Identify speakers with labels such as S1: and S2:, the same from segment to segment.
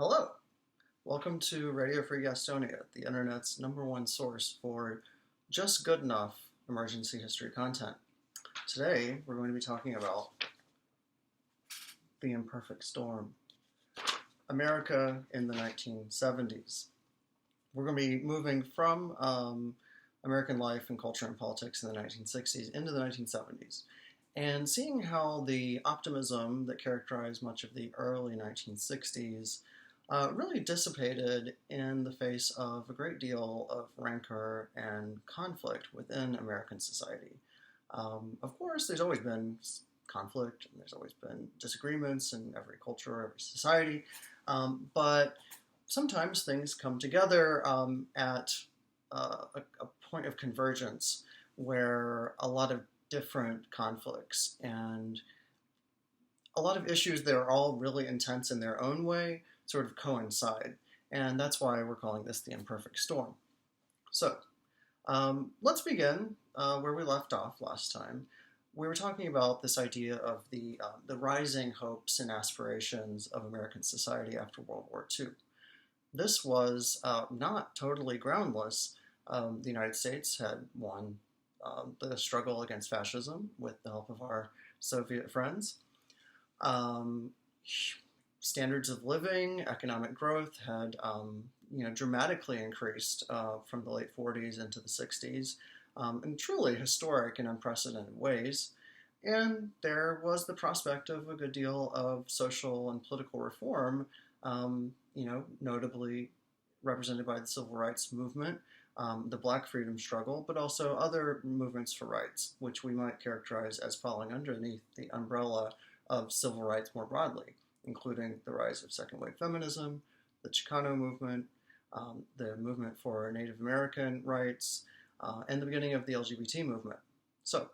S1: Hello, welcome to Radio Free Gastonia, the internet's #1 source for just good enough emergency history content. Today, we're going to be talking about the Imperfect Storm, America in the 1970s. We're going to be moving from American life and culture and politics in the 1960s into the 1970s, and seeing how the optimism that characterized much of the early 1960s really dissipated in the face of a great deal of rancor and conflict within American society. Of course, there's always been conflict and there's always been disagreements in every culture, every society, but sometimes things come together at a point of convergence where a lot of different conflicts and a lot of issues that are all really intense in their own way sort of coincide. And that's why we're calling this the Imperfect Storm. So let's begin where we left off last time. We were talking about this idea of the rising hopes and aspirations of American society after World War II. This was not totally groundless. The United States had won the struggle against fascism with the help of our Soviet friends. Standards of living, economic growth had dramatically increased from the late 40s into the 60s in truly historic and unprecedented ways. And there was the prospect of a good deal of social and political reform, notably represented by the Civil Rights Movement, the Black freedom struggle, but also other movements for rights, which we might characterize as falling underneath the umbrella of civil rights more broadly, including the rise of second-wave feminism, the Chicano movement, the movement for Native American rights, and the beginning of the LGBT movement. So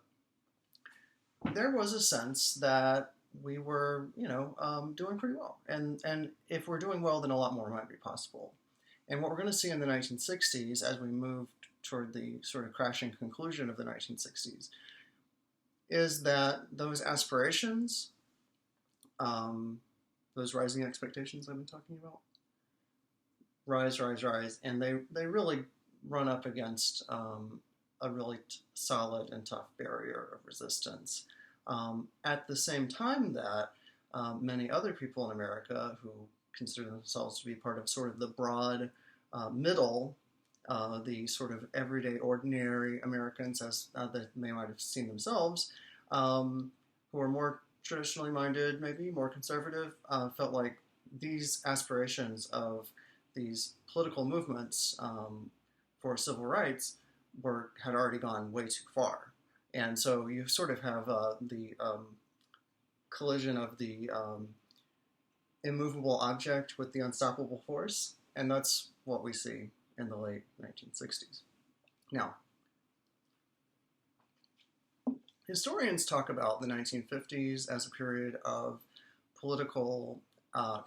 S1: there was a sense that we were, doing pretty well. And if we're doing well, then a lot more might be possible. And what we're going to see in the 1960s as we move toward the sort of crashing conclusion of the 1960s is that those aspirations, those rising expectations I've been talking about, rise, and they really run up against a really solid and tough barrier of resistance. At the same time that many other people in America who consider themselves to be part of sort of the broad middle, the sort of everyday, ordinary Americans as they might have seen themselves, who are more traditionally minded, maybe more conservative, felt like these aspirations of these political movements for civil rights had already gone way too far. And so you sort of have the collision of the immovable object with the unstoppable force, and that's what we see in the late 1960s. Now, historians talk about the 1950s as a period of political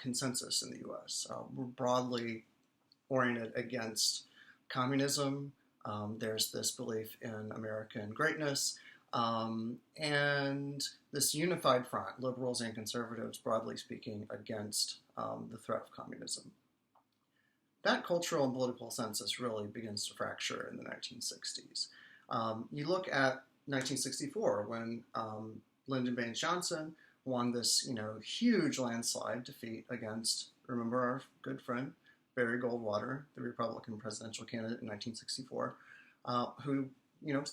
S1: consensus in the U.S. We're broadly oriented against communism. There's this belief in American greatness, and this unified front, liberals and conservatives, broadly speaking, against the threat of communism. That cultural and political census really begins to fracture in the 1960s. You look at 1964, when Lyndon Baines Johnson won this, huge landslide defeat against, remember our good friend, Barry Goldwater, the Republican presidential candidate in 1964, who,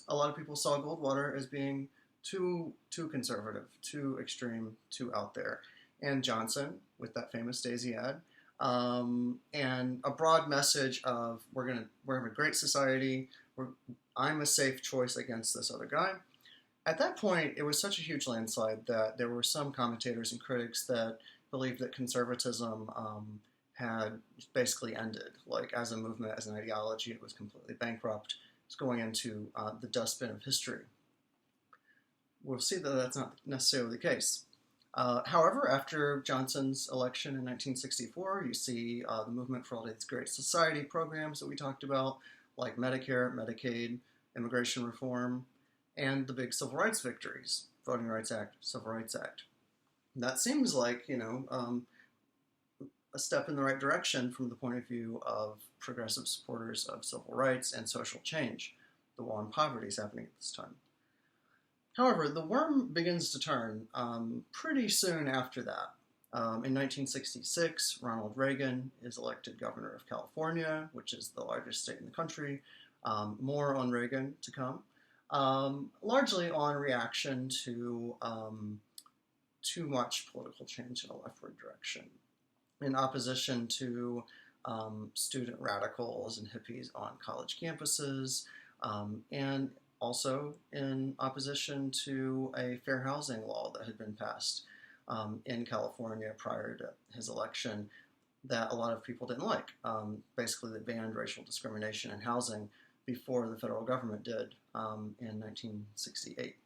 S1: a lot of people saw Goldwater as being too conservative, too extreme, too out there. And Johnson, with that famous Daisy ad, and a broad message of we're having a great society, I'm a safe choice against this other guy. At that point, it was such a huge landslide that there were some commentators and critics that believed that conservatism had basically ended. Like, as a movement, as an ideology, it was completely bankrupt. It's going into the dustbin of history. We'll see that that's not necessarily the case. However, after Johnson's election in 1964, you see the movement for all these great society programs that we talked about, like Medicare, Medicaid, immigration reform, and the big civil rights victories, Voting Rights Act, Civil Rights Act. And that seems like, a step in the right direction from the point of view of progressive supporters of civil rights and social change. The war on poverty is happening at this time. However, the worm begins to turn pretty soon after that. In 1966, Ronald Reagan is elected governor of California, which is the largest state in the country. More on Reagan to come, largely on reaction to too much political change in a leftward direction, in opposition to student radicals and hippies on college campuses, and also in opposition to a fair housing law that had been passed in California prior to his election that a lot of people didn't like. Basically, that banned racial discrimination in housing before the federal government did in 1968.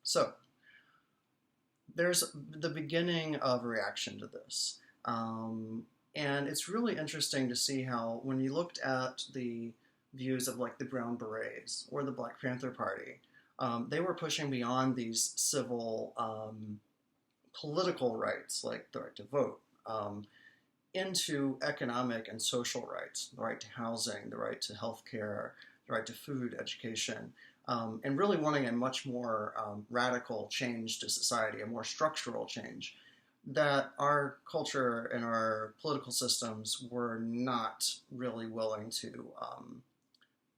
S1: So there's the beginning of a reaction to this. And it's really interesting to see how, when you looked at the views of like the Brown Berets or the Black Panther Party, they were pushing beyond these civil political rights, like the right to vote, into economic and social rights, the right to housing, the right to health care, the right to food, education, and really wanting a much more radical change to society, a more structural change that our culture and our political systems were not really willing to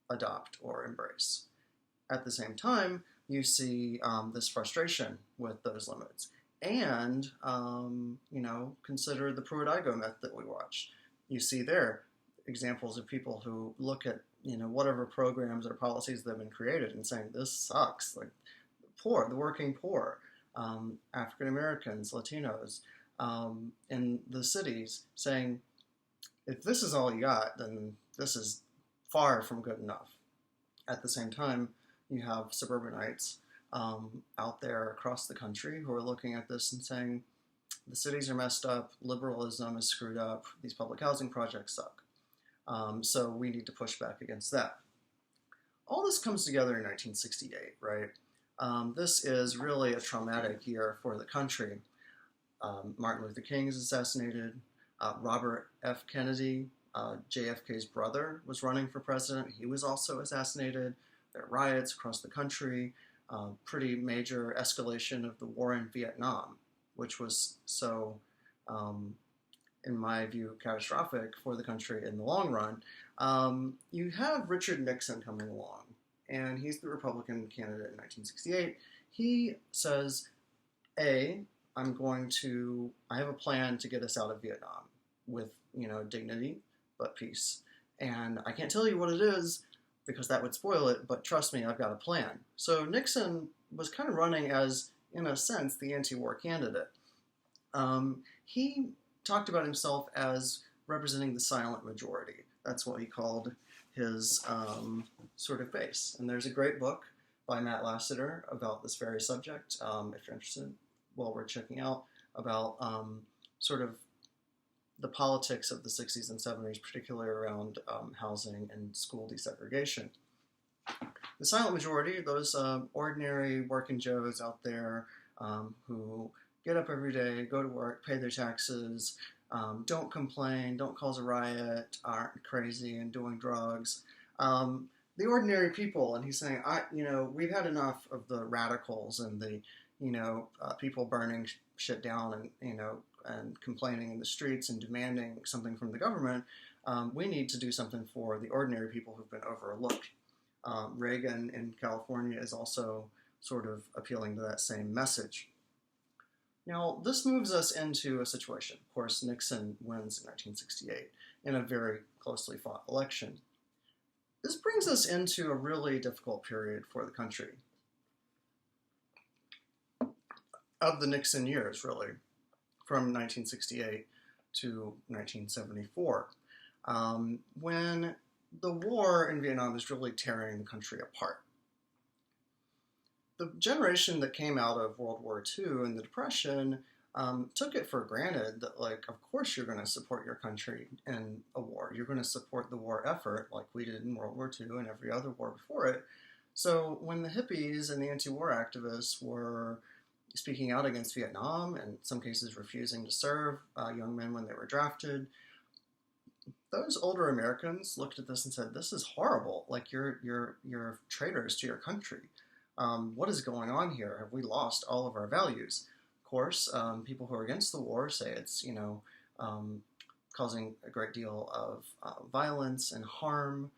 S1: adopt or embrace. At the same time, you see this frustration with those limits. And, consider the Pruitt-Igoe myth that we watched. You see there examples of people who look at, whatever programs or policies that have been created and saying, this sucks. Like, poor, the working poor, African Americans, Latinos, in the cities, saying, if this is all you got, then this is far from good enough. At the same time, you have suburbanites out there across the country who are looking at this and saying, the cities are messed up, liberalism is screwed up, these public housing projects suck. So we need to push back against that. All this comes together in 1968, right? This is really a traumatic year for the country. Martin Luther King is assassinated. Robert F. Kennedy, JFK's brother, was running for president. He was also assassinated. There are riots across the country. Pretty major escalation of the war in Vietnam, which was so, in my view, catastrophic for the country in the long run. You have Richard Nixon coming along, and he's the Republican candidate in 1968. He says, I have a plan to get us out of Vietnam with, dignity, but peace. And I can't tell you what it is, because that would spoil it, but trust me, I've got a plan. So Nixon was kind of running as, in a sense, the anti-war candidate. He talked about himself as representing the silent majority. That's what he called his sort of base. And there's a great book by Matt Lassiter about this very subject, if you're interested, well worth checking out, about sort of the politics of the 60s and 70s, particularly around housing and school desegregation. The silent majority, those ordinary working Joes out there who get up every day, go to work, pay their taxes, don't complain, don't cause a riot, aren't crazy and doing drugs. The ordinary people, and he's saying, we've had enough of the radicals and the, people burning shit down and complaining in the streets and demanding something from the government. We need to do something for the ordinary people who've been overlooked. Reagan in California is also sort of appealing to that same message. Now, this moves us into a situation. Of course, Nixon wins in 1968 in a very closely fought election. This brings us into a really difficult period for the country. Of the Nixon years, really, from 1968 to 1974, when the war in Vietnam is really tearing the country apart. The generation that came out of World War II and the Depression took it for granted that, of course you're going to support your country in a war. You're going to support the war effort like we did in World War II and every other war before it. So when the hippies and the anti-war activists were, speaking out against Vietnam, and in some cases refusing to serve young men when they were drafted. Those older Americans looked at this and said, "This is horrible. Like you're traitors to your country. What is going on here? Have we lost all of our values?" Of course, people who are against the war say it's causing a great deal of violence and harm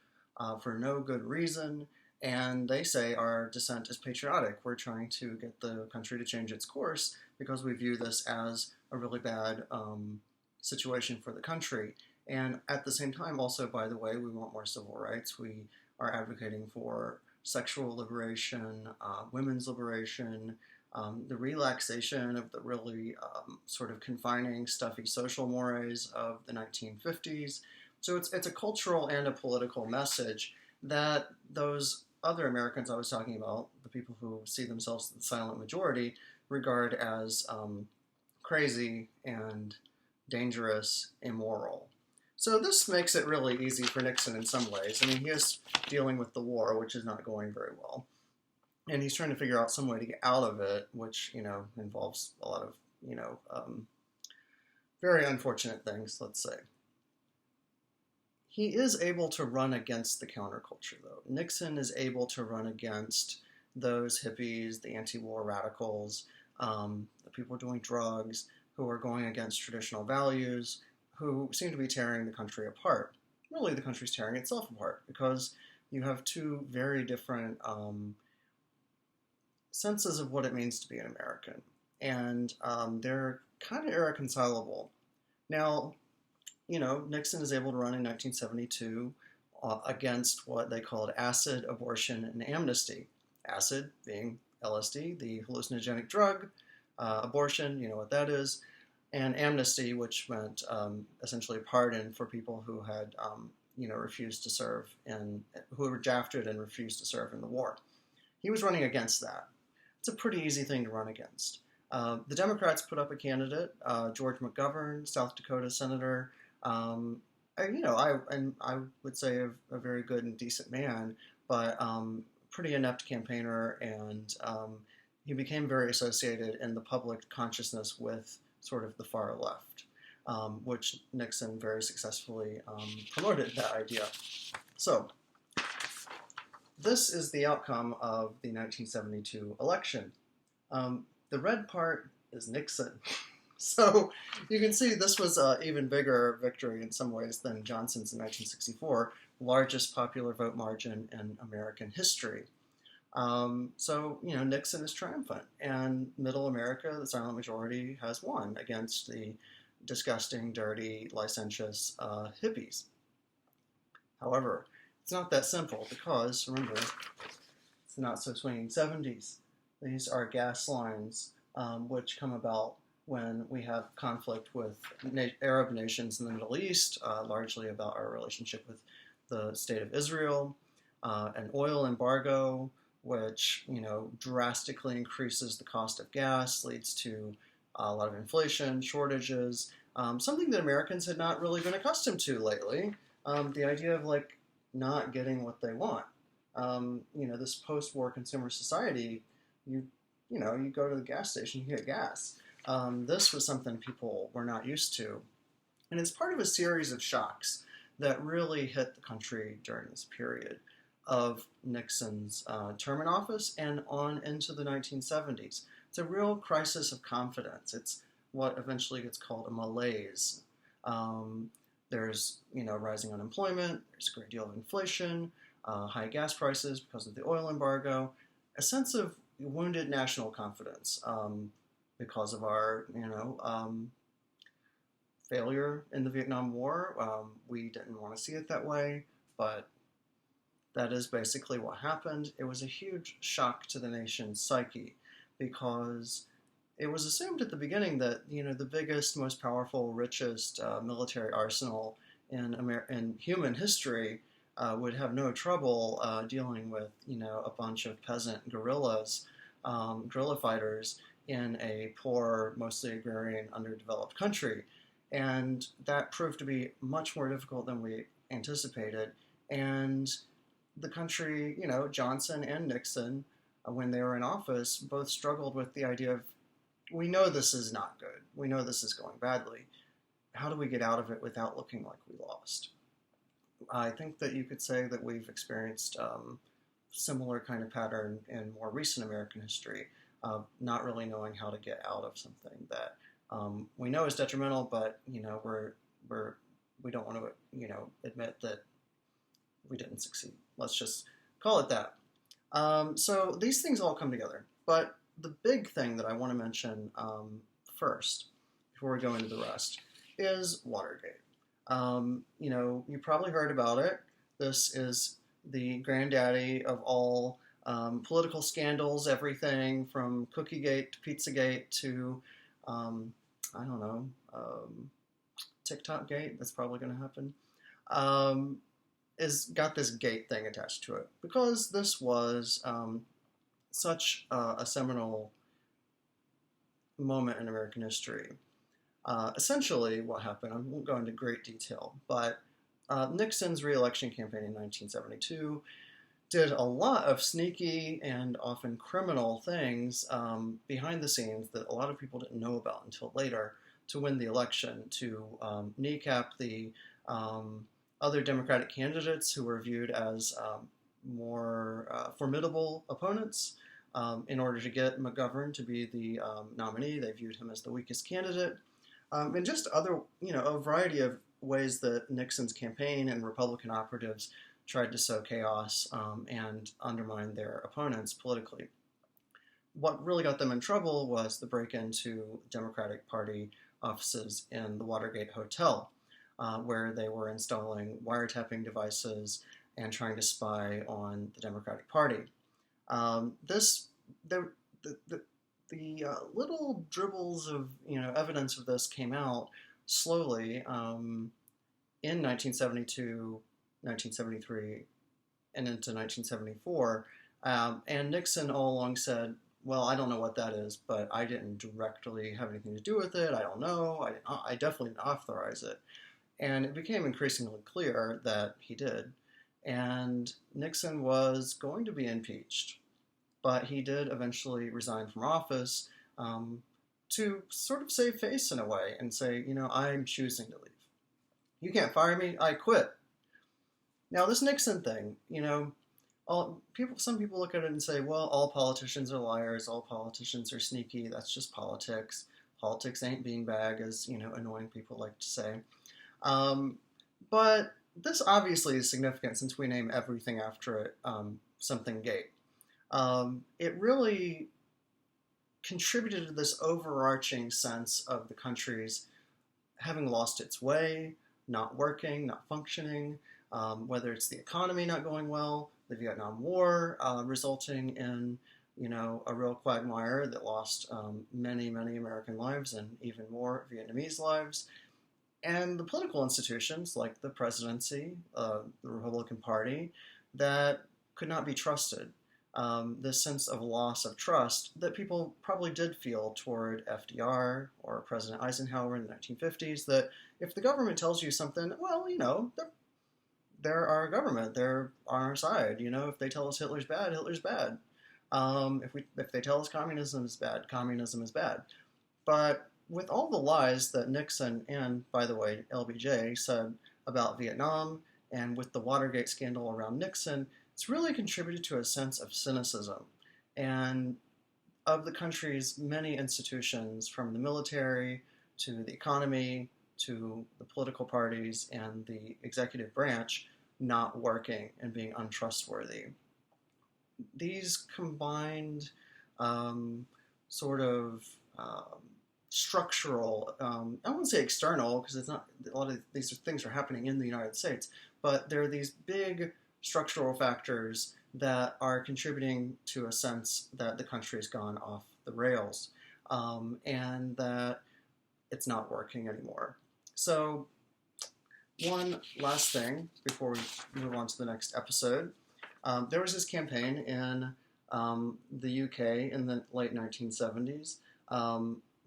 S1: for no good reason. And they say our dissent is patriotic. We're trying to get the country to change its course because we view this as a really bad situation for the country. And at the same time, also, by the way, we want more civil rights. We are advocating for sexual liberation, women's liberation, the relaxation of the really sort of confining, stuffy social mores of the 1950s. So it's a cultural and a political message that those other Americans I was talking about, the people who see themselves as the silent majority, regard as crazy and dangerous, immoral. So this makes it really easy for Nixon in some ways. I mean, he is dealing with the war, which is not going very well. And he's trying to figure out some way to get out of it, which, involves a lot of, very unfortunate things, let's say. He is able to run against the counterculture, though. Nixon is able to run against those hippies, the anti-war radicals, the people doing drugs, who are going against traditional values, who seem to be tearing the country apart. Really, the country's tearing itself apart because you have two very different senses of what it means to be an American. And they're kind of irreconcilable. Now, Nixon is able to run in 1972 against what they called acid, abortion, and amnesty. Acid being LSD, the hallucinogenic drug. Abortion, you know what that is. And amnesty, which meant essentially pardon for people who had, refused to serve who were drafted and refused to serve in the war. He was running against that. It's a pretty easy thing to run against. The Democrats put up a candidate, George McGovern, South Dakota senator. I would say a very good and decent man, but pretty inept campaigner, and he became very associated in the public consciousness with sort of the far left, which Nixon very successfully promoted that idea. So this is the outcome of the 1972 election. The red part is Nixon. So you can see this was an even bigger victory in some ways than Johnson's in 1964, largest popular vote margin in American history. Nixon is triumphant, and Middle America, the silent majority, has won against the disgusting, dirty, licentious hippies. However, it's not that simple because, remember, it's the not-so-swinging 70s. These are gas lines which come about when we have conflict with Arab nations in the Middle East, largely about our relationship with the State of Israel, an oil embargo, which drastically increases the cost of gas, leads to a lot of inflation, shortages, something that Americans had not really been accustomed to lately. The idea of not getting what they want. This post-war consumer society, you go to the gas station, you get gas. This was something people were not used to. And it's part of a series of shocks that really hit the country during this period of Nixon's term in office and on into the 1970s. It's a real crisis of confidence. It's what eventually gets called a malaise. There's rising unemployment, there's a great deal of inflation, high gas prices because of the oil embargo, a sense of wounded national confidence because of our failure in the Vietnam War. We didn't want to see it that way, but that is basically what happened. It was a huge shock to the nation's psyche because it was assumed at the beginning that the biggest, most powerful, richest military arsenal in human history would have no trouble dealing with a bunch of peasant guerrillas, guerrilla fighters in a poor, mostly agrarian, underdeveloped country, and that proved to be much more difficult than we anticipated. And the country, Johnson and Nixon, when they were in office, both struggled with the idea of we know this is not good. We know this is going badly. How do we get out of it without looking like we lost? I think that you could say that we've experienced similar kind of pattern in more recent American history of not really knowing how to get out of something that we know is detrimental, but we don't want to admit that we didn't succeed. Let's just call it that. So these things all come together, but the big thing that I want to mention first, before we go into the rest, is Watergate. You probably heard about it. This is the granddaddy of all political scandals, everything from Cookiegate to Pizzagate to, I don't know, TikTok Gate. That's probably going to happen. Is got this gate thing attached to it because this was such a seminal moment in American history. Essentially, what happened, I won't go into great detail, but Nixon's re-election campaign in 1972 did a lot of sneaky and often criminal things behind the scenes that a lot of people didn't know about until later to win the election, to kneecap the other Democratic candidates who were viewed as more formidable opponents. In order to get McGovern to be the nominee, they viewed him as the weakest candidate. And just other, a variety of ways that Nixon's campaign and Republican operatives tried to sow chaos and undermine their opponents politically. What really got them in trouble was the break-in to Democratic Party offices in the Watergate Hotel, where they were installing wiretapping devices and trying to spy on the Democratic Party. The little dribbles of evidence of this came out slowly in 1972, 1973, and into 1974. And Nixon all along said, well, I don't know what that is, but I didn't directly have anything to do with it. I don't know. I definitely didn't authorize it. And it became increasingly clear that he did. And Nixon was going to be impeached. But he did eventually resign from office to sort of save face in a way and say, I'm choosing to leave. You can't fire me. I quit. Now, this Nixon thing, some people look at it and say, well, all politicians are liars. All politicians are sneaky. That's just politics. Politics ain't beanbag, as, annoying people like to say. But this obviously is significant since we name everything after it something gate. It really contributed to this overarching sense of the country's having lost its way, not working, not functioning, whether it's the economy not going well, the Vietnam War resulting in, a real quagmire that lost many, many American lives and even more Vietnamese lives, and the political institutions like the presidency, the Republican Party, that could not be trusted. This sense of loss of trust that people probably did feel toward FDR or President Eisenhower in the 1950s, that if the government tells you something, well, they're our government, they're on our side. If they tell us Hitler's bad, Hitler's bad. If they tell us communism is bad, communism is bad. But with all the lies that Nixon and, by the way, LBJ said about Vietnam, and with the Watergate scandal around Nixon, it's really contributed to a sense of cynicism and of the country's many institutions, from the military to the economy to the political parties and the executive branch, not working and being untrustworthy. These combined structural, I wouldn't say external, because it's not, a lot of these things are happening in the United States, but there are these big structural factors that are contributing to a sense that the country's gone off the rails and that it's not working anymore. So one last thing before we move on to the next episode. There was this campaign in the UK in the late 1970s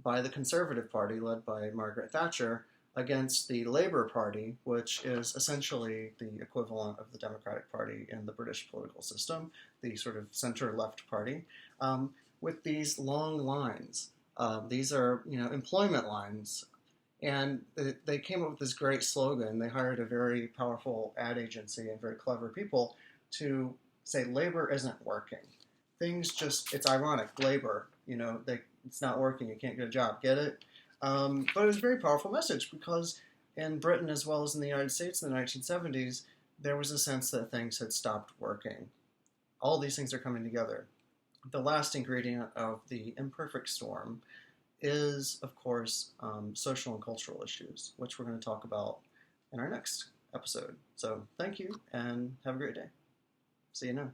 S1: by the Conservative Party, led by Margaret Thatcher, against the Labour Party, which is essentially the equivalent of the Democratic Party in the British political system, the sort of center-left party, with these long lines These are, employment lines. And they came up with this great slogan. They hired a very powerful ad agency and very clever people to say labor isn't working. It's ironic, labor, it's not working, you can't get a job, get it? But it was a very powerful message because in Britain as well as in the United States in the 1970s, there was a sense that things had stopped working. All these things are coming together. The last ingredient of the imperfect storm is, of course, social and cultural issues, which we're going to talk about in our next episode. So thank you and have a great day. See you now.